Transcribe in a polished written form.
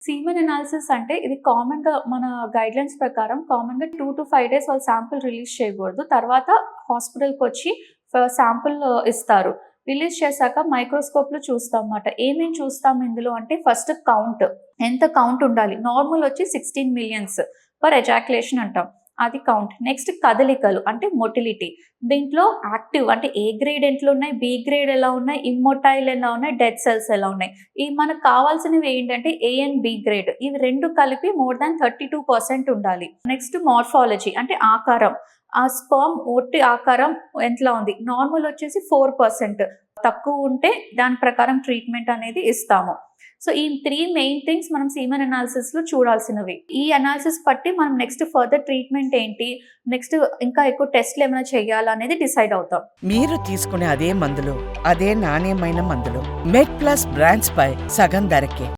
Siemens analysis అంటే ఇది కామన్‌గా మన గైడ్‌లైన్స్ ప్రకారం కామన్‌గా 2-5 డేస్ వాళ్ళు శాంపిల్ రిలీజ్ చేయకూడదు. తర్వాత హాస్పిటల్‌కొచ్చి శాంపిల్ ఇస్తారు. రిలీజ్ చేశాక మైక్రోస్కోప్‌లో చూస్తామన్నమాట. ఏమేం చూస్తాం ఇందులో అంటే ఫస్ట్ కౌంట్. ఎంత కౌంట్ ఉండాలి? నార్మల్ వచ్చి 16 మిలియన్స్ పర్ ఎజాక్యులేషన్ అంటాం. అది కౌంట్. నెక్స్ట్ కదలికలు అంటే మొటిలిటీ. దీంట్లో యాక్టివ్ అంటే ఏ గ్రేడ్ ఎట్లున్నాయి? బి గ్రేడ్ ఎలా ఉన్నాయి? ఇమ్మొటైల్ ఎలా ఉన్నాయి? డెడ్ సెల్స్ ఎలా ఉన్నాయి? ఈ మనకు కావాల్సినవి ఏంటంటే ఏ అండ్ బి గ్రేడ్. ఇవి 2 కలిపి మోర్ దాన్ 32% ఉండాలి. నెక్స్ట్ మార్ఫాలజీ అంటే ఆకారం. ఆ స్పెర్మ్ ఒట్టి ఆకారం ఎంతలా ఉంది? నార్మల్ వచ్చేసి 4%. తక్కువ ఉంటే దాని ప్రకారం ట్రీట్మెంట్ అనేది ఇస్తాము. సో ఈ 3 మెయిన్ థింగ్స్ మనం సీమెన్ అనాలిసిస్‌లో చూడాల్సినవి. ఈ అనాలిసిస్ బట్టి మనం నెక్స్ట్ ఫర్దర్ ట్రీట్మెంట్ ఏంటి? నెక్స్ట్ ఇంకా ఎక్కువ టెస్ట్‌లు ఏమైనా చేయాలా అనేది డిసైడ్ అవుతాం. మీరు తీసుకునే అదే మందులు, అదే నాణ్యమైన మందులు మెడ్ ప్లస్ బ్రాండ్స్ పై సగం ధరకే.